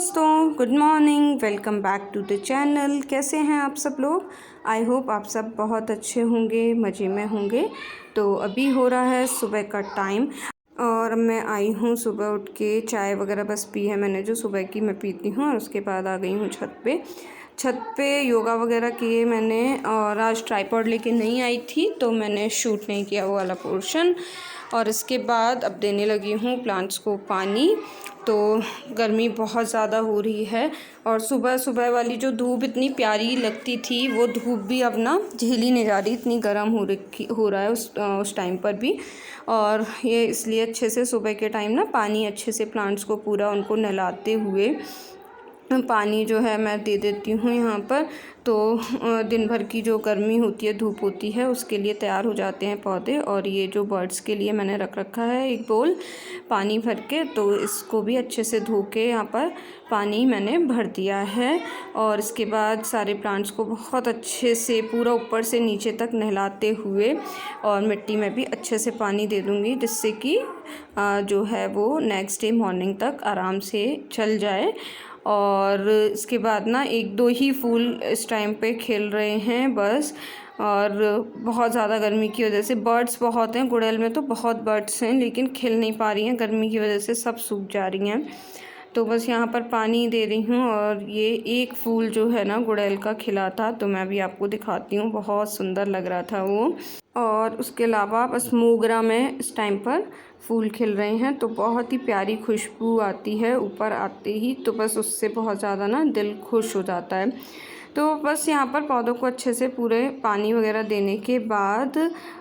दोस्तों, good morning. Welcome back to the channel. कैसे हैं आप सब लोग? आई होप आप सब बहुत अच्छे होंगे, मज़े में होंगे। तो अभी हो रहा है सुबह का टाइम और मैं आई हूँ सुबह उठ के चाय वगैरह बस पी है मैंने, जो सुबह की मैं पीती हूँ। और उसके बाद आ गई हूँ छत पे योगा वगैरह किए मैंने। और आज ट्राइपॉड लेके नहीं आई थी तो मैंने शूट नहीं किया वो वाला पोर्शन। और इसके बाद अब देने लगी हूँ प्लांट्स को पानी। तो गर्मी बहुत ज़्यादा हो रही है और सुबह सुबह वाली जो धूप इतनी प्यारी लगती थी वो धूप भी अब ना झेली नहीं जा रही, इतनी गर्म हो रहा है उस टाइम पर भी। और ये इसलिए अच्छे से सुबह के टाइम ना पानी अच्छे से प्लांट्स को पूरा उनको नहलाते हुए पानी जो है मैं दे देती हूँ यहाँ पर। तो दिन भर की जो गर्मी होती है, धूप होती है, उसके लिए तैयार हो जाते हैं पौधे। और ये जो बर्ड्स के लिए मैंने रख रखा है एक बोल पानी भर के, तो इसको भी अच्छे से धो के यहाँ पर पानी मैंने भर दिया है। और इसके बाद सारे प्लांट्स को बहुत अच्छे से पूरा ऊपर से नीचे तक नहलाते हुए और मिट्टी में भी अच्छे से पानी दे दूँगी, जिससे कि जो है वो नेक्स्ट डे मॉर्निंग तक आराम से चल जाए। और इसके बाद ना एक दो ही फूल इस टाइम पे खिल रहे हैं बस। और बहुत ज़्यादा गर्मी की वजह से बर्ड्स बहुत हैं, गुड़ैल में तो बहुत बर्ड्स हैं, लेकिन खिल नहीं पा रही हैं गर्मी की वजह से, सब सूख जा रही हैं। तो बस यहाँ पर पानी दे रही हूँ। और ये एक फूल जो है ना गुड़ैल का खिला था, तो मैं भी आपको दिखाती हूँ, बहुत सुंदर लग रहा था वो। और उसके अलावा बस मोगरा में इस टाइम पर फूल खिल रहे हैं, तो बहुत ही प्यारी खुशबू आती है ऊपर आते ही, तो बस उससे बहुत ज़्यादा ना दिल खुश हो जाता है। तो बस यहाँ पर पौधों को अच्छे से पूरे पानी वगैरह देने के बाद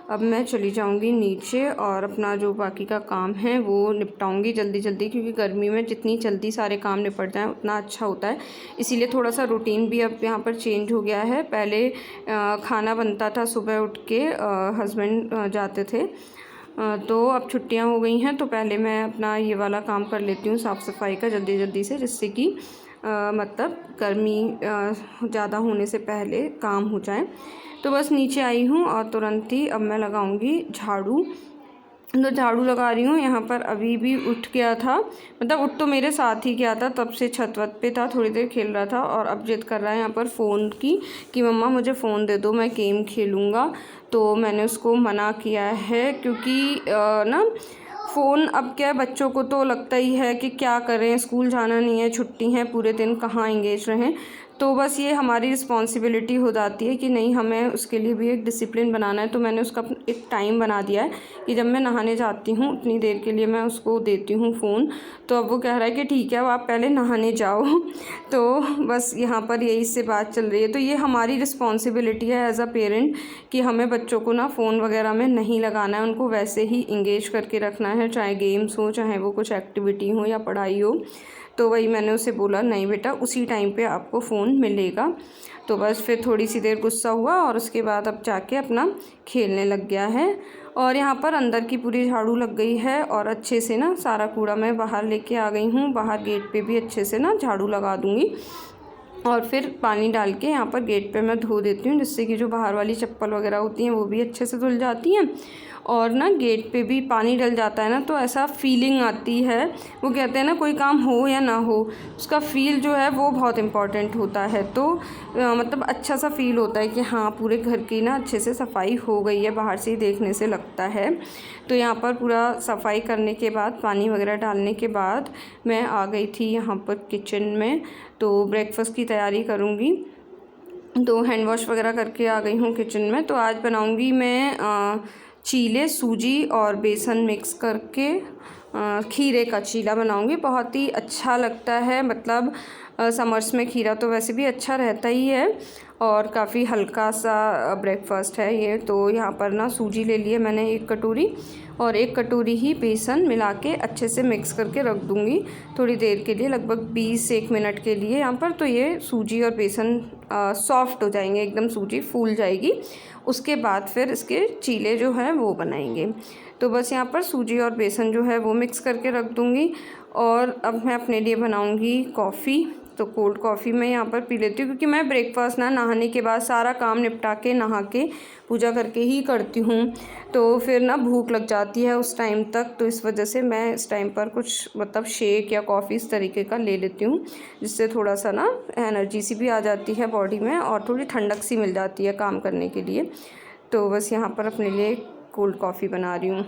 अब मैं चली जाऊँगी नीचे और अपना जो बाकी का काम है वो निपटाऊँगी जल्दी जल्दी, क्योंकि गर्मी में जितनी जल्दी सारे काम निपट जाएँ उतना अच्छा होता है। इसीलिए थोड़ा सा रूटीन भी अब यहाँ पर चेंज हो गया है। पहले खाना बनता था सुबह उठ के, हस्बैंड जाते थे, तो अब छुट्टियां हो गई हैं, तो पहले मैं अपना ये वाला काम कर लेती हूँ साफ़ सफाई का जल्दी जल्दी से, जिससे कि मतलब गर्मी ज़्यादा होने से पहले काम हो जाए। तो बस नीचे आई हूँ और तुरंत ही अब मैं लगाऊंगी झाड़ू। तो झाड़ू लगा रही हूँ यहाँ पर। अभी भी उठ गया था, मतलब उठ तो मेरे साथ ही गया था, तब से छत वत पे था, थोड़ी देर खेल रहा था और अब जिद कर रहा है यहाँ पर फ़ोन की कि मम्मा मुझे फ़ोन दे दो, मैं गेम खेलूँगा। तो मैंने उसको मना किया है, क्योंकि ना फ़ोन अब क्या है, बच्चों को तो लगता ही है कि क्या करें, स्कूल जाना नहीं है, छुट्टी है, पूरे दिन कहाँ एंगेज रहें। तो बस ये हमारी रिस्पॉन्सिबिलिटी हो जाती है कि नहीं, हमें उसके लिए भी एक डिसिप्लिन बनाना है। तो मैंने उसका एक टाइम बना दिया है कि जब मैं नहाने जाती हूँ उतनी देर के लिए मैं उसको देती हूँ फ़ोन। तो अब वो कह रहा है कि ठीक है, अब आप पहले नहाने जाओ। तो बस यहाँ पर यही से बात चल रही है। तो ये हमारी रिस्पॉन्सिबिलिटी है एज़ अ पेरेंट कि हमें बच्चों को ना फ़ोन वगैरह में नहीं लगाना है, उनको वैसे ही इंगेज करके रखना है, चाहे गेम्स हो, चाहे वो कुछ एक्टिविटी हो या पढ़ाई हो। तो वही मैंने उसे बोला, नहीं बेटा उसी टाइम पे आपको फ़ोन मिलेगा। तो बस फिर थोड़ी सी देर गुस्सा हुआ और उसके बाद अब जाके अपना खेलने लग गया है। और यहाँ पर अंदर की पूरी झाड़ू लग गई है और अच्छे से ना सारा कूड़ा मैं बाहर लेके आ गई हूँ। बाहर गेट पे भी अच्छे से ना झाड़ू लगा दूँगी और फिर पानी डाल के यहाँ पर गेट पे मैं धो देती हूँ, जिससे कि जो बाहर वाली चप्पल वगैरह होती हैं वो भी अच्छे से धुल जाती हैं। और ना गेट पे भी पानी डल जाता है ना, तो ऐसा फीलिंग आती है। वो कहते हैं ना, कोई काम हो या ना हो, उसका फ़ील जो है वो बहुत इम्पॉर्टेंट होता है। तो मतलब अच्छा सा फ़ील होता है कि हाँ पूरे घर की ना अच्छे से सफाई हो गई है, बाहर से ही देखने से लगता है। तो यहाँ पर पूरा सफाई करने के बाद, पानी वगैरह डालने के बाद मैं आ गई थी यहाँ पर किचन में। तो ब्रेकफास्ट की तैयारी करूँगी, तो हैंड वॉश वगैरह करके आ गई हूँ किचन में। तो आज बनाऊँगी मैं चीले, सूजी और बेसन मिक्स करके खीरे का चीला बनाऊँगी। बहुत ही अच्छा लगता है, मतलब समर्स में खीरा तो वैसे भी अच्छा रहता ही है और काफ़ी हल्का सा ब्रेकफास्ट है ये। तो यहाँ पर ना सूजी ले लिए मैंने 1 कटोरी और 1 कटोरी ही बेसन मिला के अच्छे से मिक्स करके रख दूँगी थोड़ी देर के लिए, लगभग 20 से 1 मिनट के लिए यहाँ पर। तो ये सूजी और बेसन सॉफ्ट हो जाएंगे, एकदम सूजी फूल जाएगी। उसके बाद फिर इसके चीले जो हैं वो बनाएंगे। तो बस यहाँ पर सूजी और बेसन जो है वो मिक्स करके रख दूँगी। और अब मैं अपने लिए बनाऊँगी कॉफ़ी। तो कोल्ड कॉफ़ी मैं यहाँ पर पी लेती हूँ, क्योंकि मैं ब्रेकफास्ट ना नहाने के बाद सारा काम निपटा के नहा के पूजा करके ही करती हूँ, तो फिर ना भूख लग जाती है उस टाइम तक। तो इस वजह से मैं इस टाइम पर कुछ मतलब शेक या कॉफ़ी इस तरीके का ले लेती हूँ, जिससे थोड़ा सा ना एनर्जी सी भी आ जाती है बॉडी में और थोड़ी ठंडक सी मिल जाती है काम करने के लिए। तो बस यहाँ पर अपने लिए कोल्ड कॉफ़ी बना रही हूँ।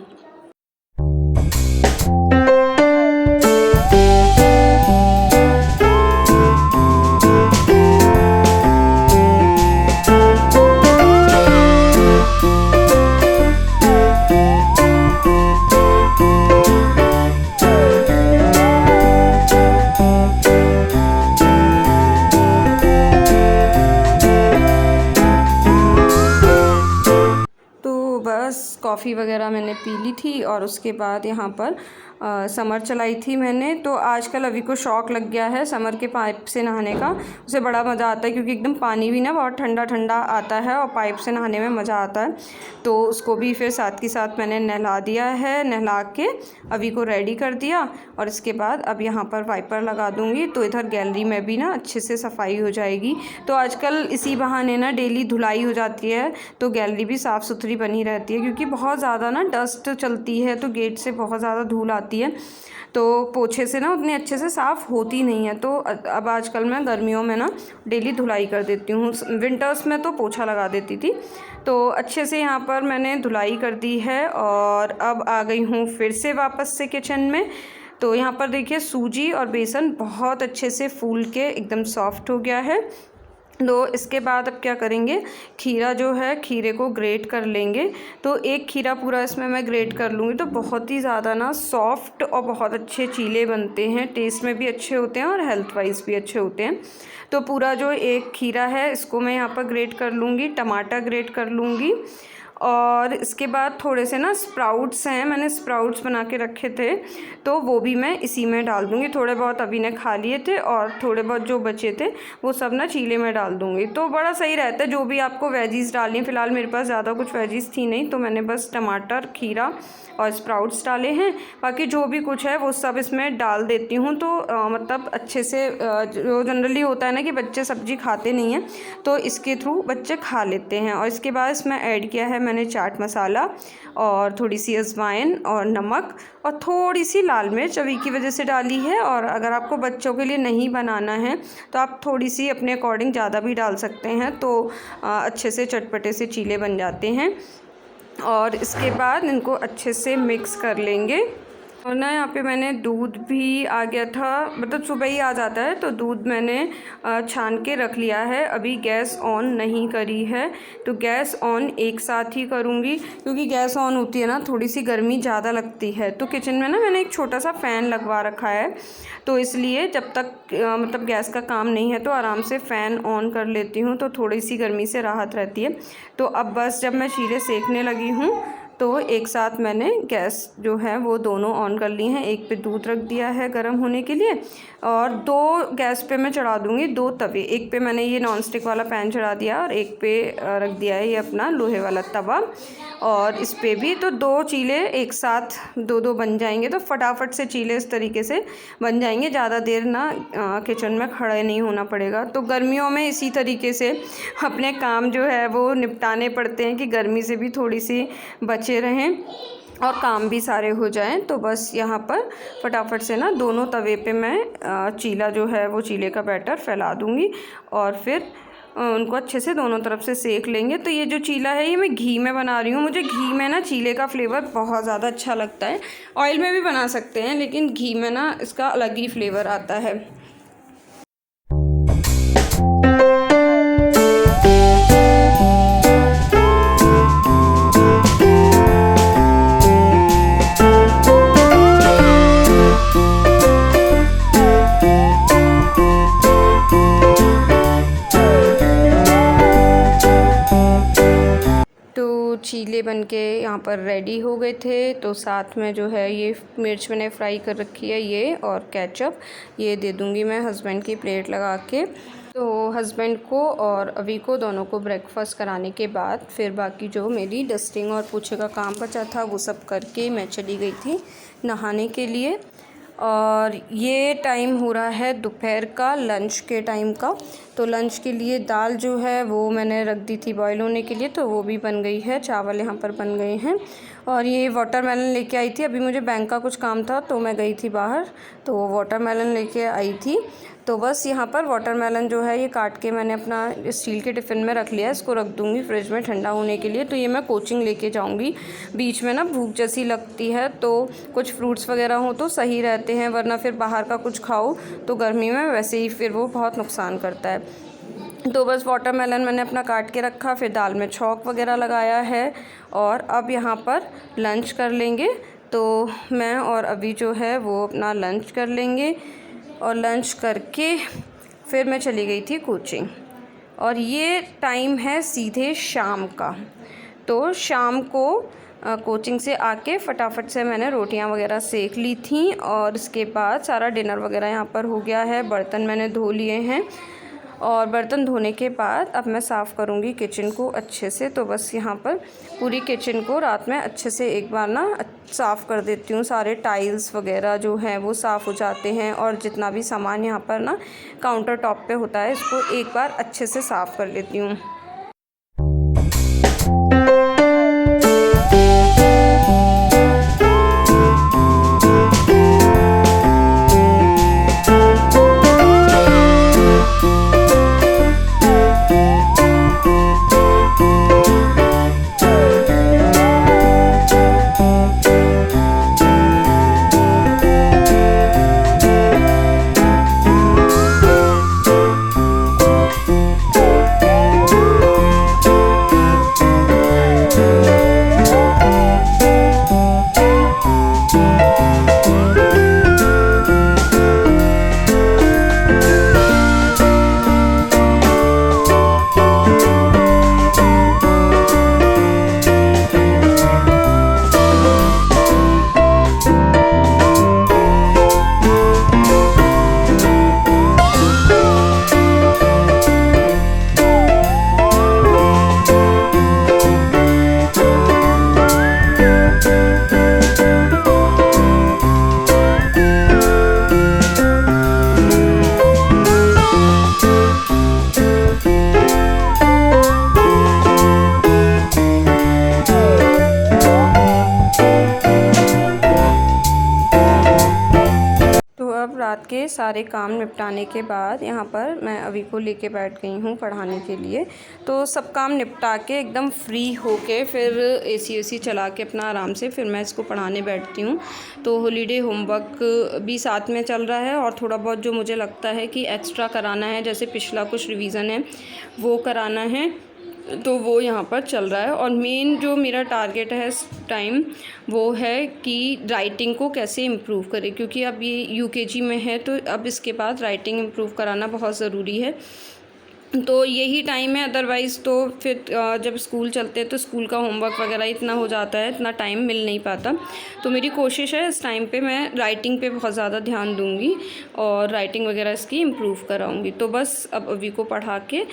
बस कॉफ़ी वगैरह मैंने पी ली थी और उसके बाद यहाँ पर समर चलाई थी मैंने। तो आजकल अभी को शौक़ लग गया है समर के पाइप से नहाने का। उसे बड़ा मज़ा आता है, क्योंकि एकदम पानी भी ना बहुत ठंडा ठंडा आता है और पाइप से नहाने में मज़ा आता है। तो उसको भी फिर साथ के साथ मैंने नहला दिया है, नहला के अभी को रेडी कर दिया। और इसके बाद अब यहाँ पर वाइपर लगा दूँगी, तो इधर गैलरी में भी ना अच्छे से सफाई हो जाएगी। तो आजकल इसी बहाने ना डेली धुलाई हो जाती है, तो गैलरी भी साफ़ सुथरी बनी रहती है, क्योंकि बहुत ज़्यादा ना डस्ट चलती है, तो गेट से बहुत ज़्यादा धूल आती है, तो पोछे से ना उतने अच्छे से साफ़ होती नहीं है। तो अब आजकल मैं गर्मियों में ना डेली धुलाई कर देती हूँ, विंटर्स में तो पोछा लगा देती थी। तो अच्छे से यहाँ पर मैंने धुलाई कर दी है और अब आ गई हूँ फिर से वापस से किचन में। तो यहाँ पर देखिए सूजी और बेसन बहुत अच्छे से फूल के एकदम सॉफ्ट हो गया है। तो इसके बाद अब क्या करेंगे, खीरा जो है खीरे को ग्रेट कर लेंगे। तो एक खीरा पूरा इसमें मैं ग्रेट कर लूँगी, तो बहुत ही ज़्यादा ना सॉफ्ट और बहुत अच्छे चीले बनते हैं, टेस्ट में भी अच्छे होते हैं और हेल्थ वाइज भी अच्छे होते हैं। तो पूरा जो एक खीरा है इसको मैं यहाँ पर ग्रेट कर लूँगी, टमाटर ग्रेट कर लूँगी। और इसके बाद थोड़े से ना स्प्राउट्स हैं, मैंने स्प्राउट्स बना के रखे थे, तो वो भी मैं इसी में डाल दूँगी। थोड़े बहुत अभी ने खा लिए थे और थोड़े बहुत जो बचे थे वो सब ना चीले में डाल दूँगी। तो बड़ा सही रहता है जो भी आपको वेजीज़ डालनी है। फ़िलहाल मेरे पास ज़्यादा कुछ वेजीज़ थी नहीं, तो मैंने बस टमाटर, खीरा और स्प्राउट्स डाले हैं। बाकी जो भी कुछ है वो सब इसमें डाल देती हूँ। तो मतलब अच्छे से जो जनरली होता है ना कि बच्चे सब्ज़ी खाते नहीं हैं, तो इसके थ्रू बच्चे खा लेते हैं। और इसके बाद इसमें ऐड किया है मैंने चाट मसाला और थोड़ी सी अजवाइन और नमक और थोड़ी सी लाल मिर्च अभी की वजह से डाली है। और अगर आपको बच्चों के लिए नहीं बनाना है तो आप थोड़ी सी अपने अकॉर्डिंग ज़्यादा भी डाल सकते हैं, तो अच्छे से चटपटे से चीले बन जाते हैं। और इसके बाद इनको अच्छे से मिक्स कर लेंगे। और ना यहाँ पे मैंने दूध भी आ गया था, मतलब सुबह ही आ जाता है, तो दूध मैंने छान के रख लिया है। अभी गैस ऑन नहीं करी है, तो गैस ऑन एक साथ ही करूँगी, क्योंकि गैस ऑन होती है ना थोड़ी सी गर्मी ज़्यादा लगती है। तो किचन में ना मैंने एक छोटा सा फ़ैन लगवा रखा है, तो इसलिए जब तक मतलब गैस का काम नहीं है तो आराम से फ़ैन ऑन कर लेती हूँ, तो थोड़ी सी गर्मी से राहत रहती है। तो अब बस जब मैं चीले सेकने लगी हूँ तो एक साथ मैंने गैस जो है वो दोनों ऑन कर ली हैं। एक पे दूध रख दिया है गर्म होने के लिए और दो गैस पे मैं चढ़ा दूँगी दो तवे। एक पे मैंने ये नॉन स्टिक वाला पैन चढ़ा दिया और एक पे रख दिया है ये अपना लोहे वाला तवा। और इस पे भी तो दो चीले एक साथ दो दो बन जाएंगे, तो फटाफट से चीले इस तरीके से बन जाएंगे। ज़्यादा देर ना किचन में खड़े नहीं होना पड़ेगा। तो गर्मियों में इसी तरीके से अपने काम जो है वो निपटाने पड़ते हैं कि गर्मी से भी थोड़ी सी बचे रहें और काम भी सारे हो जाएं। तो बस यहाँ पर फटाफट से ना दोनों तवे पे मैं चीला जो है वो चीले का बैटर फैला दूँगी और फिर उनको अच्छे से दोनों तरफ से सेक लेंगे। तो ये जो चीला है ये मैं घी में बना रही हूँ। मुझे घी में ना चीले का फ्लेवर बहुत ज़्यादा अच्छा लगता है। ऑयल में भी बना सकते हैं, लेकिन घी में ना इसका अलग ही फ्लेवर आता है। चीले बनके यहाँ पर रेडी हो गए थे। तो साथ में जो है ये मिर्च मैंने फ्राई कर रखी है ये और केचप, ये दे दूँगी मैं हस्बैंड की प्लेट लगा के। तो हस्बैंड को और अभी को दोनों को ब्रेकफास्ट कराने के बाद फिर बाकी जो मेरी डस्टिंग और पोछे का काम बचा था वो सब करके मैं चली गई थी नहाने के लिए। और ये टाइम हो रहा है दोपहर का लंच के टाइम का। तो लंच के लिए दाल जो है वो मैंने रख दी थी बॉईल होने के लिए, तो वो भी बन गई है। चावल यहाँ पर बन गए हैं। और ये वाटरमेलन लेके आई थी। अभी मुझे बैंक का कुछ काम था तो मैं गई थी बाहर, तो वो वाटरमेलन लेके आई थी। तो बस यहाँ पर वाटरमेलन जो है ये काट के मैंने अपना स्टील के टिफ़िन में रख लिया है। इसको रख दूँगी फ्रिज में ठंडा होने के लिए। तो ये मैं कोचिंग लेके जाऊँगी। बीच में ना भूख जैसी लगती है तो कुछ फ्रूट्स वगैरह हो तो सही रहते हैं, वरना फिर बाहर का कुछ खाओ तो गर्मी में वैसे ही फिर वो बहुत नुकसान करता है। तो बस वाटरमेलन मैंने अपना काट के रखा, फिर दाल में छौंक वगैरह लगाया है और अब यहाँ पर लंच कर लेंगे। तो मैं और अभी जो है वो अपना लंच कर लेंगे और लंच करके फिर मैं चली गई थी कोचिंग। और ये टाइम है सीधे शाम का। तो शाम को कोचिंग से आके फटाफट से मैंने रोटियां वगैरह सेक ली थी और इसके बाद सारा डिनर वगैरह यहाँ पर हो गया है। बर्तन मैंने धो लिए हैं और बर्तन धोने के बाद अब मैं साफ़ करूँगी किचन को अच्छे से। तो बस यहाँ पर पूरी किचन को रात में अच्छे से एक बार ना साफ़ कर देती हूँ। सारे टाइल्स वगैरह जो हैं वो साफ़ हो जाते हैं और जितना भी सामान यहाँ पर ना काउंटर टॉप पे होता है इसको एक बार अच्छे से साफ़ कर लेती हूँ। रात के सारे काम निपटाने के बाद यहाँ पर मैं अभी को लेके बैठ गई हूँ पढ़ाने के लिए। तो सब काम निपटा के एकदम फ्री होके फिर एसी चला के अपना आराम से फिर मैं इसको पढ़ाने बैठती हूँ। तो हॉलीडे होमवर्क भी साथ में चल रहा है और थोड़ा बहुत जो मुझे लगता है कि एक्स्ट्रा कराना है, जैसे पिछला कुछ रिवीज़न है वो कराना है, तो वो यहाँ पर चल रहा है। और मेन जो मेरा टारगेट है इस टाइम वो है कि राइटिंग को कैसे इम्प्रूव करें, क्योंकि अब ये यूकेजी में है तो अब इसके बाद राइटिंग इम्प्रूव कराना बहुत ज़रूरी है। तो यही टाइम है, अदरवाइज़ तो फिर जब स्कूल चलते हैं तो स्कूल का होमवर्क वगैरह इतना हो जाता है, इतना टाइम मिल नहीं पाता। तो मेरी कोशिश है इस टाइम पे मैं राइटिंग पे बहुत ज़्यादा ध्यान दूँगी और राइटिंग वगैरह इसकी इम्प्रूव कराऊँगी। तो बस अब अभी को पढ़ा के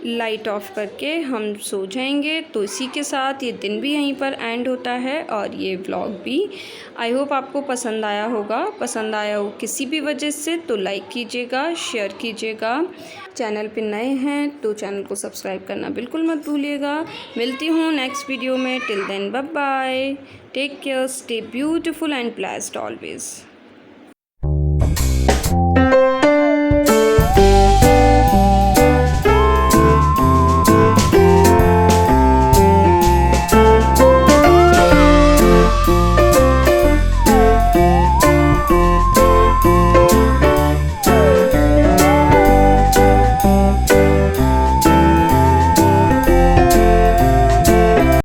लाइट ऑफ करके हम सो जाएंगे। तो इसी के साथ ये दिन भी यहीं पर एंड होता है और ये व्लॉग भी। आई होप आपको पसंद आया होगा। पसंद आया हो किसी भी वजह से तो लाइक कीजिएगा, शेयर कीजिएगा। चैनल पे नए हैं तो चैनल को सब्सक्राइब करना बिल्कुल मत भूलिएगा। मिलती हूँ नेक्स्ट वीडियो में। Till then bye bye, take care, stay beautiful and blessed always.